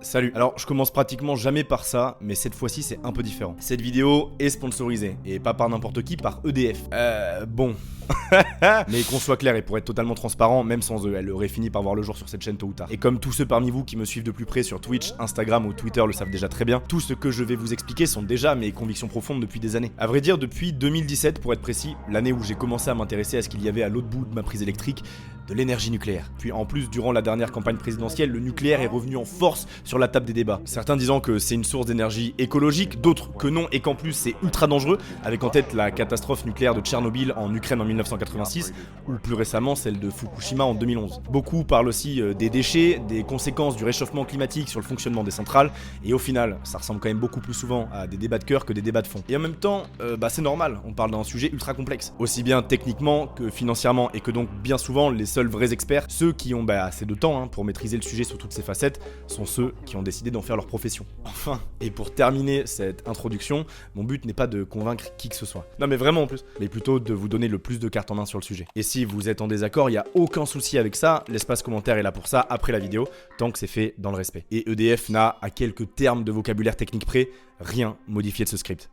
Salut. Alors, je commence pratiquement jamais par ça, mais cette fois-ci, c'est un peu différent. Cette vidéo est sponsorisée, et pas par n'importe qui, par EDF. Bon. Mais qu'on soit clair, et pour être totalement transparent, même sans eux, elle aurait fini par voir le jour sur cette chaîne tôt ou tard. Et comme tous ceux parmi vous qui me suivent de plus près sur Twitch, Instagram ou Twitter le savent déjà très bien, tout ce que je vais vous expliquer sont déjà mes convictions profondes depuis des années. À vrai dire, depuis 2017 pour être précis, l'année où j'ai commencé à m'intéresser à ce qu'il y avait à l'autre bout de ma prise électrique, de l'énergie nucléaire. Puis en plus, durant la dernière campagne présidentielle, le nucléaire est revenu en force sur la table des débats. Certains disant que c'est une source d'énergie écologique, d'autres que non et qu'en plus c'est ultra dangereux, avec en tête la catastrophe nucléaire de Tchernobyl en Ukraine en 1986, ou plus récemment celle de Fukushima en 2011. Beaucoup parlent aussi des déchets, des conséquences du réchauffement climatique sur le fonctionnement des centrales, et au final, ça ressemble quand même beaucoup plus souvent à des débats de cœur que des débats de fond. Et en même temps, c'est normal, on parle d'un sujet ultra complexe, aussi bien techniquement que financièrement, et que donc bien souvent les seuls vrais experts, ceux qui ont assez de temps pour maîtriser le sujet sous toutes ses facettes, sont ceux qui ont décidé d'en faire leur profession. Enfin, et pour terminer cette introduction, mon but n'est pas de convaincre qui que ce soit. Non mais vraiment en plus, mais plutôt de vous donner le plus de cartes en main sur le sujet. Et si vous êtes en désaccord, il n'y a aucun souci avec ça, l'espace commentaire est là pour ça après la vidéo, tant que c'est fait dans le respect. Et EDF n'a, à quelques termes de vocabulaire technique près, rien modifié de ce script.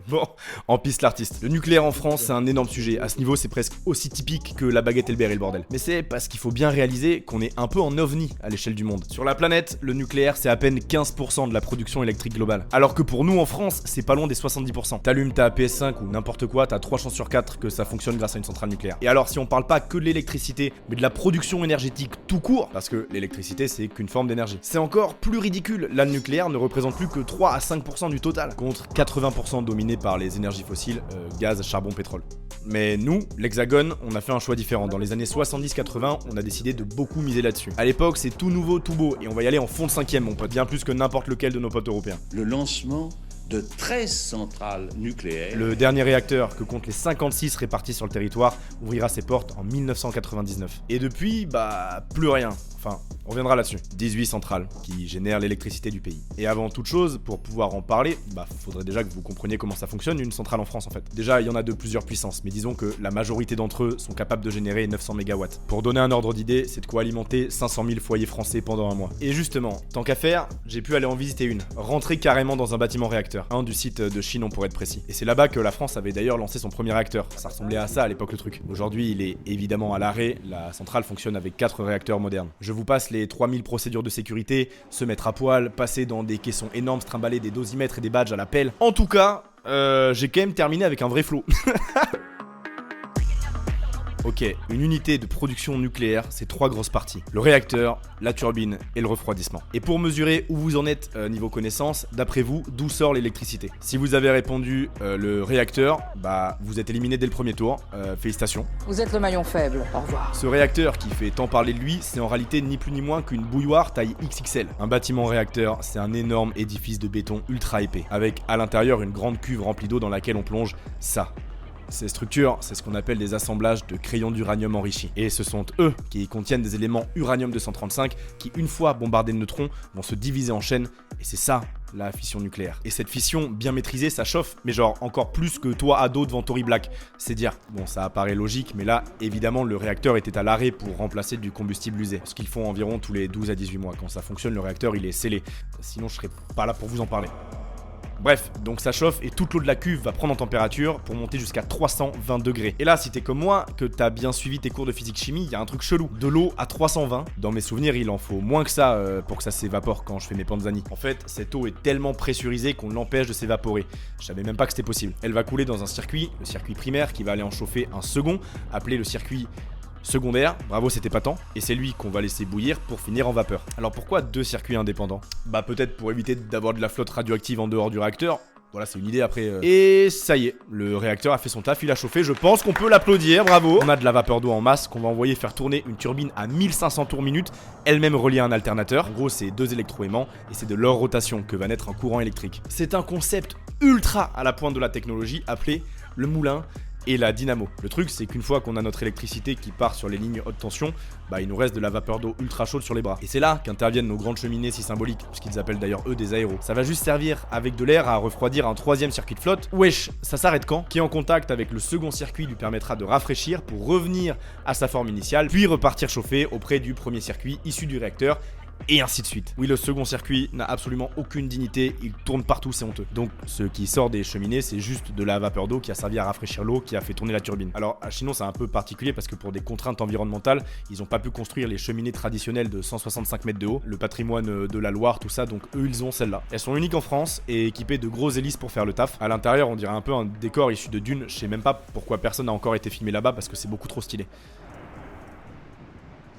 Bon, en piste l'artiste. Le nucléaire en France, c'est un énorme sujet. À ce niveau, c'est presque aussi typique que la baguette et le béret, le bordel. Mais c'est parce qu'il faut bien réaliser qu'on est un peu en ovni à l'échelle du monde. Sur la planète, le nucléaire, c'est à peine 15% de la production électrique globale. Alors que pour nous, en France, c'est pas loin des 70%. T'allumes ta PS5 ou n'importe quoi, t'as 3 chances sur 4 que ça fonctionne grâce à une centrale nucléaire. Et alors, si on parle pas que de l'électricité, mais de la production énergétique tout court, parce que l'électricité, c'est qu'une forme d'énergie, c'est encore plus ridicule. Là, le nucléaire ne représente plus que 3 à 5% du total, contre 80% dominés par les énergies fossiles, gaz, charbon, pétrole. Mais nous, l'Hexagone, on a fait un choix différent. Dans les années 70-80, on a décidé de beaucoup miser là-dessus. À l'époque, c'est tout nouveau, tout beau, et on va y aller en fond de cinquième, mon pote, bien plus que n'importe lequel de nos potes européens. Le lancement de 13 centrales nucléaires. Le dernier réacteur, que compte les 56 répartis sur le territoire, ouvrira ses portes en 1999. Et depuis, plus rien. Enfin, on reviendra là-dessus. 18 centrales qui génèrent l'électricité du pays. Et avant toute chose, pour pouvoir en parler, faudrait déjà que vous compreniez comment ça fonctionne une centrale en France en fait. Déjà, il y en a de plusieurs puissances, mais disons que la majorité d'entre eux sont capables de générer 900 MW. Pour donner un ordre d'idée, c'est de quoi alimenter 500 000 foyers français pendant un mois. Et justement, tant qu'à faire, j'ai pu aller en visiter une. Rentrer carrément dans un bâtiment réacteur. Un du site de Chinon pour être précis. Et c'est là-bas que la France avait d'ailleurs lancé son premier réacteur. Ça ressemblait à ça à l'époque le truc. Aujourd'hui, il est évidemment à l'arrêt, la centrale fonctionne avec 4 réacteurs modernes. Je vous passe les 3000 procédures de sécurité, se mettre à poil, passer dans des caissons énormes, se trimballer des dosimètres et des badges à la pelle. En tout cas, j'ai quand même terminé avec un vrai flow. Ok, une unité de production nucléaire, c'est 3 grosses parties. Le réacteur, la turbine et le refroidissement. Et pour mesurer où vous en êtes niveau connaissance, d'après vous, d'où sort l'électricité? Si vous avez répondu le réacteur, vous êtes éliminé dès le premier tour. Félicitations. Vous êtes le maillon faible, au revoir. Ce réacteur qui fait tant parler de lui, c'est en réalité ni plus ni moins qu'une bouilloire taille XXL. Un bâtiment réacteur, c'est un énorme édifice de béton ultra épais, avec à l'intérieur une grande cuve remplie d'eau dans laquelle on plonge ça. Ces structures, c'est ce qu'on appelle des assemblages de crayons d'uranium enrichis. Et ce sont eux qui contiennent des éléments uranium-235 qui, une fois bombardés de neutrons, vont se diviser en chaînes. Et c'est ça, la fission nucléaire. Et cette fission, bien maîtrisée, ça chauffe, mais genre encore plus que toi à dos devant Tory Black. C'est dire, bon ça apparaît logique, mais là, évidemment, le réacteur était à l'arrêt pour remplacer du combustible usé. Ce qu'ils font environ tous les 12 à 18 mois. Quand ça fonctionne, le réacteur, il est scellé. Sinon, je serais pas là pour vous en parler. Bref, donc ça chauffe et toute l'eau de la cuve va prendre en température pour monter jusqu'à 320 degrés. Et là, si t'es comme moi, que t'as bien suivi tes cours de physique-chimie, il y a un truc chelou. De l'eau à 320, dans mes souvenirs, il en faut moins que ça pour que ça s'évapore quand je fais mes panzani. En fait, cette eau est tellement pressurisée qu'on l'empêche de s'évaporer. Je savais même pas que c'était possible. Elle va couler dans un circuit, le circuit primaire, qui va aller en chauffer un second, appelé le circuit secondaire, bravo c'était pas tant, et c'est lui qu'on va laisser bouillir pour finir en vapeur. Alors pourquoi 2 circuits indépendants? Peut-être pour éviter d'avoir de la flotte radioactive en dehors du réacteur. Voilà, c'est une idée après. Et ça y est, le réacteur a fait son taf, il a chauffé, je pense qu'on peut l'applaudir, bravo. On a de la vapeur d'eau en masse qu'on va envoyer faire tourner une turbine à 1500 tours minute, elle-même reliée à un alternateur. En gros, c'est 2 électroaimants et c'est de leur rotation que va naître un courant électrique. C'est un concept ultra à la pointe de la technologie appelé le moulin et la dynamo. Le truc, c'est qu'une fois qu'on a notre électricité qui part sur les lignes haute tension, il nous reste de la vapeur d'eau ultra chaude sur les bras. Et c'est là qu'interviennent nos grandes cheminées si symboliques, ce qu'ils appellent d'ailleurs eux des aéros. Ça va juste servir avec de l'air à refroidir un 3e circuit de flotte. Wesh, ça s'arrête quand? Qui en contact avec le second circuit lui permettra de rafraîchir pour revenir à sa forme initiale, puis repartir chauffer auprès du premier circuit issu du réacteur et ainsi de suite. Oui, le second circuit n'a absolument aucune dignité, il tourne partout, c'est honteux. Donc ce qui sort des cheminées, c'est juste de la vapeur d'eau qui a servi à rafraîchir l'eau, qui a fait tourner la turbine. Alors à Chinon, c'est un peu particulier parce que pour des contraintes environnementales, ils n'ont pas pu construire les cheminées traditionnelles de 165 mètres de haut, le patrimoine de la Loire, tout ça, donc eux ils ont celle-là. Elles sont uniques en France et équipées de grosses hélices pour faire le taf. À l'intérieur, on dirait un peu un décor issu de Dune, je sais même pas pourquoi personne n'a encore été filmé là-bas parce que c'est beaucoup trop stylé.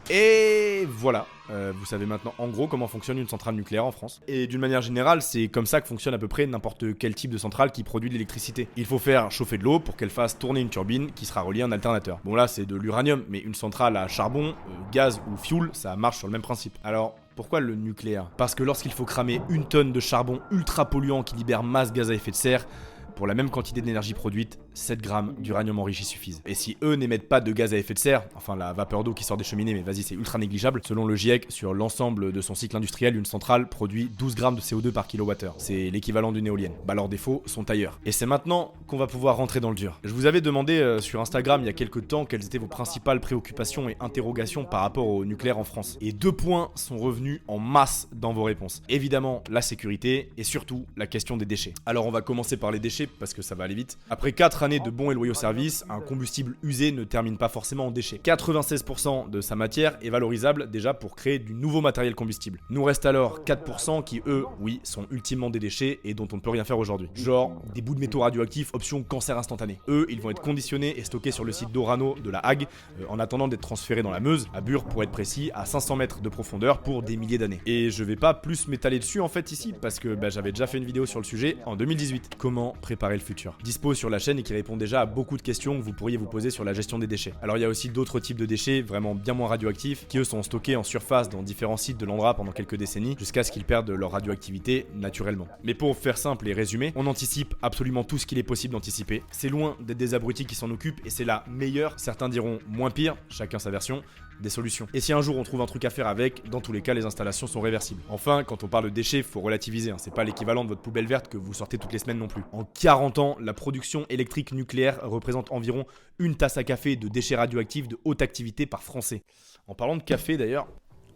Et voilà, vous savez maintenant en gros comment fonctionne une centrale nucléaire en France. Et d'une manière générale, c'est comme ça que fonctionne à peu près n'importe quel type de centrale qui produit de l'électricité. Il faut faire chauffer de l'eau pour qu'elle fasse tourner une turbine qui sera reliée à un alternateur. Bon là c'est de l'uranium, mais une centrale à charbon, gaz ou fioul, ça marche sur le même principe. Alors pourquoi le nucléaire? Parce que lorsqu'il faut cramer une tonne de charbon ultra polluant qui libère masse gaz à effet de serre, pour la même quantité d'énergie produite, 7 grammes d'uranium enrichi suffisent. Et si eux n'émettent pas de gaz à effet de serre, enfin la vapeur d'eau qui sort des cheminées, mais vas-y c'est ultra négligeable, selon le GIEC, sur l'ensemble de son cycle industriel, une centrale produit 12 grammes de CO2 par kilowattheure. C'est l'équivalent d'une éolienne. Bah leurs défauts sont ailleurs. Et c'est maintenant qu'on va pouvoir rentrer dans le dur. Je vous avais demandé sur Instagram il y a quelques temps quelles étaient vos principales préoccupations et interrogations par rapport au nucléaire en France. Et 2 points sont revenus en masse dans vos réponses. Évidemment la sécurité et surtout la question des déchets. Alors on va commencer par les déchets parce que ça va aller vite. Après 4 années de bons et loyaux services, un combustible usé ne termine pas forcément en déchets. 96% de sa matière est valorisable déjà pour créer du nouveau matériel combustible. Nous reste alors 4% qui eux, oui, sont ultimement des déchets et dont on ne peut rien faire aujourd'hui. Genre des bouts de métaux radioactifs option cancer instantané. Eux, ils vont être conditionnés et stockés sur le site d'Orano de la Hague en attendant d'être transférés dans la Meuse, à Bure pour être précis, à 500 mètres de profondeur pour des milliers d'années. Et je vais pas plus m'étaler dessus en fait ici parce que j'avais déjà fait une vidéo sur le sujet en 2018. Comment préparer le futur? Dispo sur la chaîne et qui répond déjà à beaucoup de questions que vous pourriez vous poser sur la gestion des déchets. Alors il y a aussi d'autres types de déchets vraiment bien moins radioactifs qui eux sont stockés en surface dans différents sites de l'Andra pendant quelques décennies jusqu'à ce qu'ils perdent leur radioactivité naturellement. Mais pour faire simple et résumer, on anticipe absolument tout ce qu'il est possible d'anticiper. C'est loin d'être des abrutis qui s'en occupent et c'est la meilleure, certains diront moins pire, chacun sa version, des solutions. Et si un jour on trouve un truc à faire avec, dans tous les cas les installations sont réversibles. Enfin, quand on parle de déchets, faut relativiser, c'est pas l'équivalent de votre poubelle verte que vous sortez toutes les semaines non plus. En 40 ans, la production électrique nucléaire représente environ une tasse à café de déchets radioactifs de haute activité par Français. En parlant de café d'ailleurs,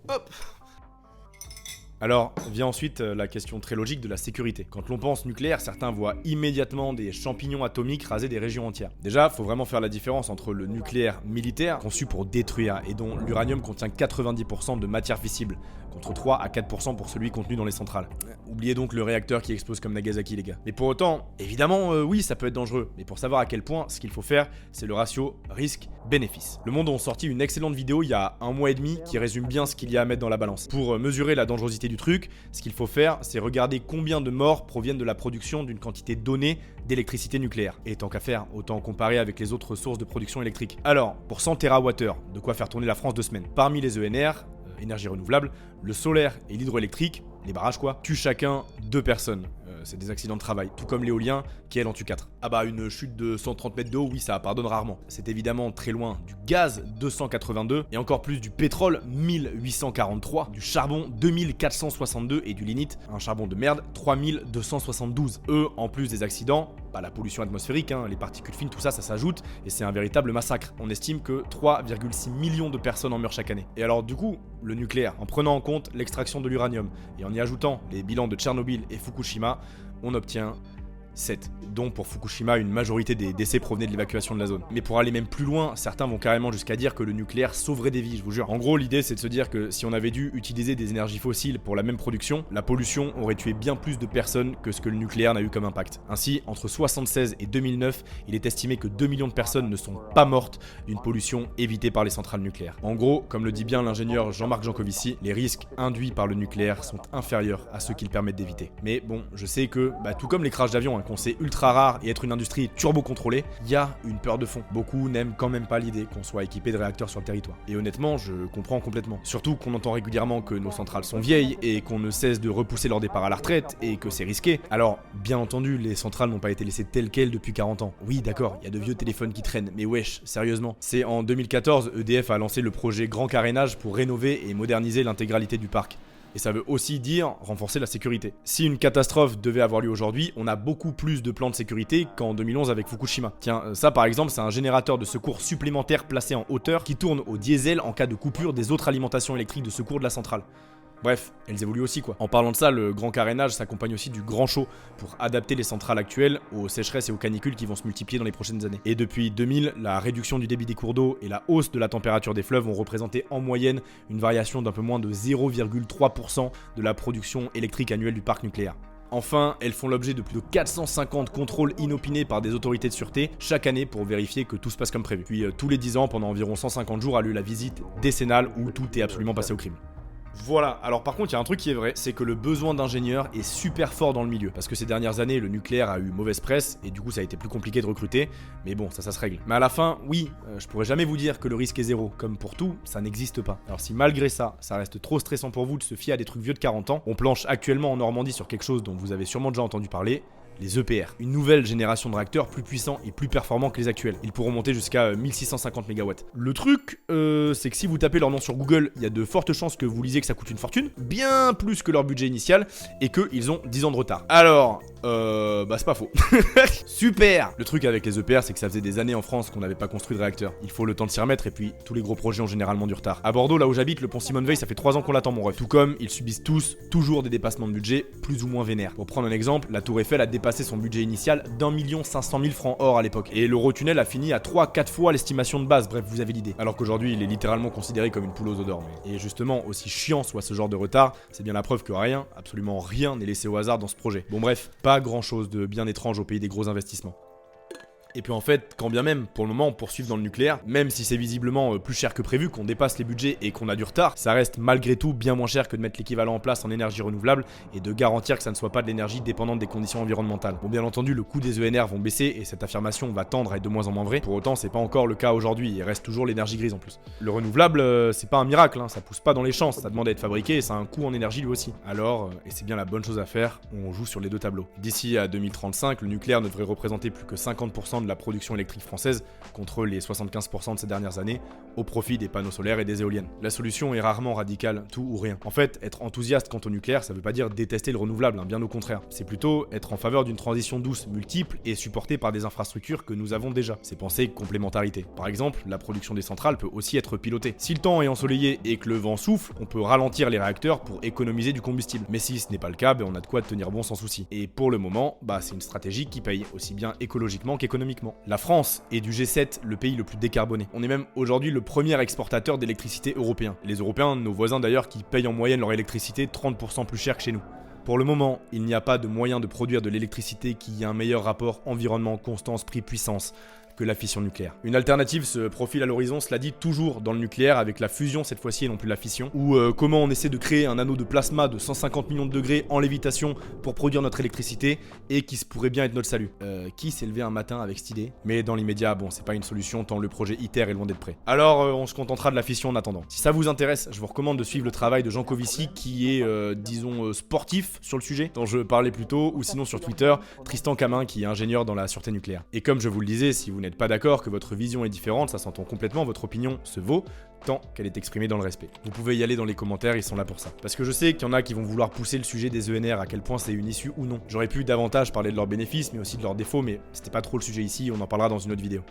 hop. Alors, vient ensuite la question très logique de la sécurité. Quand l'on pense nucléaire, certains voient immédiatement des champignons atomiques raser des régions entières. Déjà, faut vraiment faire la différence entre le nucléaire militaire, conçu pour détruire, et dont l'uranium contient 90% de matière fissible, contre 3 à 4% pour celui contenu dans les centrales. Oubliez donc le réacteur qui explose comme Nagasaki les gars. Mais pour autant, évidemment, oui, ça peut être dangereux. Mais pour savoir à quel point, ce qu'il faut faire, c'est le ratio risque-bénéfice. Le Monde ont sorti une excellente vidéo il y a 1 mois et demi qui résume bien ce qu'il y a à mettre dans la balance. Pour mesurer la dangerosité du truc, ce qu'il faut faire, c'est regarder combien de morts proviennent de la production d'une quantité donnée d'électricité nucléaire. Et tant qu'à faire, autant comparer avec les autres sources de production électrique. Alors, pour 100 TWh, de quoi faire tourner la France 2 semaines. Parmi les ENR, énergie renouvelable, le solaire et l'hydroélectrique, les barrages quoi, tuent chacun 2 personnes. C'est des accidents de travail, tout comme l'éolien qui elle en tue 4. Ah bah une chute de 130 mètres d'eau, oui ça pardonne rarement. C'est évidemment très loin du gaz 282 et encore plus du pétrole 1843, du charbon 2462 et du lignite, un charbon de merde 3272. Eux, en plus des accidents, la pollution atmosphérique, les particules fines, tout ça, ça s'ajoute et c'est un véritable massacre. On estime que 3,6 millions de personnes en meurent chaque année. Et alors du coup, le nucléaire, en prenant en compte l'extraction de l'uranium et en y ajoutant les bilans de Tchernobyl et Fukushima, on obtient 7, dont pour Fukushima une majorité des décès provenaient de l'évacuation de la zone. Mais pour aller même plus loin, certains vont carrément jusqu'à dire que le nucléaire sauverait des vies, je vous jure. En gros, l'idée c'est de se dire que si on avait dû utiliser des énergies fossiles pour la même production, la pollution aurait tué bien plus de personnes que ce que le nucléaire n'a eu comme impact. Ainsi, entre 1976 et 2009, il est estimé que 2 millions de personnes ne sont pas mortes d'une pollution évitée par les centrales nucléaires. En gros, comme le dit bien l'ingénieur Jean-Marc Jancovici, les risques induits par le nucléaire sont inférieurs à ceux qu'il permet d'éviter. Mais bon, je sais que, tout comme les crashs d'avion, qu'on sait ultra rare et être une industrie turbo-contrôlée, il y a une peur de fond. Beaucoup n'aiment quand même pas l'idée qu'on soit équipé de réacteurs sur le territoire. Et honnêtement, je comprends complètement. Surtout qu'on entend régulièrement que nos centrales sont vieilles et qu'on ne cesse de repousser leur départ à la retraite et que c'est risqué. Alors, bien entendu, les centrales n'ont pas été laissées telles quelles depuis 40 ans. Oui, d'accord, il y a de vieux téléphones qui traînent, mais wesh, sérieusement. C'est en 2014, EDF a lancé le projet Grand Carénage pour rénover et moderniser l'intégralité du parc. Et ça veut aussi dire renforcer la sécurité. Si une catastrophe devait avoir lieu aujourd'hui, on a beaucoup plus de plans de sécurité qu'en 2011 avec Fukushima. Tiens, ça par exemple, c'est un générateur de secours supplémentaire placé en hauteur qui tourne au diesel en cas de coupure des autres alimentations électriques de secours de la centrale. Bref, elles évoluent aussi quoi. En parlant de ça, le grand carénage s'accompagne aussi du grand chaud pour adapter les centrales actuelles aux sécheresses et aux canicules qui vont se multiplier dans les prochaines années. Et depuis 2000, la réduction du débit des cours d'eau et la hausse de la température des fleuves ont représenté en moyenne une variation d'un peu moins de 0,3% de la production électrique annuelle du parc nucléaire. Enfin, elles font l'objet de plus de 450 contrôles inopinés par des autorités de sûreté chaque année pour vérifier que tout se passe comme prévu. Puis tous les 10 ans, pendant environ 150 jours, a lieu la visite décennale où tout est absolument passé au crime. Voilà, alors par contre il y a un truc qui est vrai, c'est que le besoin d'ingénieurs est super fort dans le milieu. Parce que ces dernières années, le nucléaire a eu mauvaise presse, et du coup ça a été plus compliqué de recruter, mais bon, ça se règle. Mais à la fin, oui, je pourrais jamais vous dire que le risque est zéro. Comme pour tout, ça n'existe pas. Alors si malgré ça, ça reste trop stressant pour vous de se fier à des trucs vieux de 40 ans, on planche actuellement en Normandie sur quelque chose dont vous avez sûrement déjà entendu parler, les EPR, une nouvelle génération de réacteurs plus puissants et plus performants que les actuels. Ils pourront monter jusqu'à 1650 MW. Le truc, c'est que si vous tapez leur nom sur Google, il y a de fortes chances que vous lisiez que ça coûte une fortune, bien plus que leur budget initial, et qu'ils ont 10 ans de retard. Alors, c'est pas faux. Super. Le truc avec les EPR, c'est que ça faisait des années en France qu'on n'avait pas construit de réacteur. Il faut le temps de s'y remettre, et puis tous les gros projets ont généralement du retard. À Bordeaux, là où j'habite, le pont Simone Veil, ça fait 3 ans qu'on l'attend mon ref. Tout comme ils subissent tous toujours des dépassements de budget, plus ou moins vénères. Pour prendre un exemple, la Tour Eiffel a dépassé son budget initial d'1 500 000 francs or à l'époque. Et l'Eurotunnel a fini à 3-4 fois l'estimation de base, bref, vous avez l'idée. Alors qu'aujourd'hui, il est littéralement considéré comme une poule aux œufs d'or. Et justement, aussi chiant soit ce genre de retard, c'est bien la preuve que rien, absolument rien n'est laissé au hasard dans ce projet. Bon bref, pas grand chose de bien étrange au pays des gros investissements. Et puis en fait, quand bien même, pour le moment, on poursuit dans le nucléaire, même si c'est visiblement plus cher que prévu, qu'on dépasse les budgets et qu'on a du retard, ça reste malgré tout bien moins cher que de mettre l'équivalent en place en énergie renouvelable et de garantir que ça ne soit pas de l'énergie dépendante des conditions environnementales. Bon, bien entendu, le coût des ENR vont baisser et cette affirmation va tendre à être de moins en moins vraie. Pour autant, c'est pas encore le cas aujourd'hui, il reste toujours l'énergie grise en plus. Le renouvelable, c'est pas un miracle, ça pousse pas dans les champs, ça demande à être fabriqué et ça a un coût en énergie lui aussi. Alors, et c'est bien la bonne chose à faire, on joue sur les deux tableaux. D'ici à 2035, le nucléaire ne devrait représenter plus que 50% de la production électrique française contre les 75% de ces dernières années au profit des panneaux solaires et des éoliennes. La solution est rarement radicale, tout ou rien. En fait, être enthousiaste quant au nucléaire, ça veut pas dire détester le renouvelable, bien au contraire. C'est plutôt être en faveur d'une transition douce, multiple et supportée par des infrastructures que nous avons déjà. C'est penser complémentarité. Par exemple, la production des centrales peut aussi être pilotée. Si le temps est ensoleillé et que le vent souffle, on peut ralentir les réacteurs pour économiser du combustible. Mais si ce n'est pas le cas, on a de quoi tenir bon sans souci. Et pour le moment, c'est une stratégie qui paye, aussi bien écologiquement qu'économiquement. La France est du G7 le pays le plus décarboné. On est même aujourd'hui le premier exportateur d'électricité européen. Les Européens, nos voisins d'ailleurs, qui payent en moyenne leur électricité 30% plus cher que chez nous. Pour le moment, il n'y a pas de moyen de produire de l'électricité qui ait un meilleur rapport environnement, constance, prix, puissance que la fission nucléaire. Une alternative se profile à l'horizon, cela dit toujours dans le nucléaire avec la fusion cette fois-ci et non plus la fission, ou comment on essaie de créer un anneau de plasma de 150 millions de degrés en lévitation pour produire notre électricité et qui se pourrait bien être notre salut. Qui s'est levé un matin avec cette idée? Mais dans l'immédiat, c'est pas une solution tant le projet ITER est loin d'être prêt. Alors on se contentera de la fission en attendant. Si ça vous intéresse, je vous recommande de suivre le travail de Jean Covici qui est, sportif sur le sujet dont je parlais plus tôt, ou sinon sur Twitter, Tristan Camin qui est ingénieur dans la sûreté nucléaire. Et comme je vous le disais, si vous n'êtes pas d'accord, que votre vision est différente, ça s'entend complètement, votre opinion se vaut, tant qu'elle est exprimée dans le respect. Vous pouvez y aller dans les commentaires, ils sont là pour ça. Parce que je sais qu'il y en a qui vont vouloir pousser le sujet des ENR, à quel point c'est une issue ou non. J'aurais pu davantage parler de leurs bénéfices, mais aussi de leurs défauts, mais c'était pas trop le sujet ici, on en parlera dans une autre vidéo.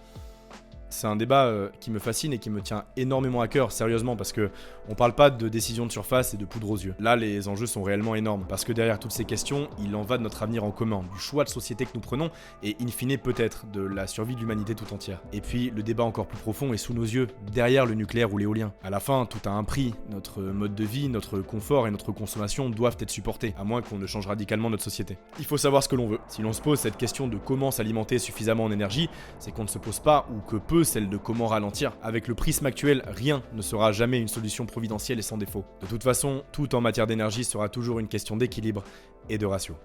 C'est un débat qui me fascine et qui me tient énormément à cœur, sérieusement, parce que on parle pas de décisions de surface et de poudre aux yeux. Là, les enjeux sont réellement énormes, parce que derrière toutes ces questions, il en va de notre avenir en commun, du choix de société que nous prenons, et in fine peut-être de la survie de l'humanité tout entière. Et puis, le débat encore plus profond est sous nos yeux, derrière le nucléaire ou l'éolien. À la fin, tout a un prix. Notre mode de vie, notre confort et notre consommation doivent être supportés, à moins qu'on ne change radicalement notre société. Il faut savoir ce que l'on veut. Si l'on se pose cette question de comment s'alimenter suffisamment en énergie, c'est qu'on ne se pose pas, ou que peu, celle de comment ralentir. Avec le prisme actuel, rien ne sera jamais une solution providentielle et sans défaut. De toute façon, tout en matière d'énergie sera toujours une question d'équilibre et de ratio.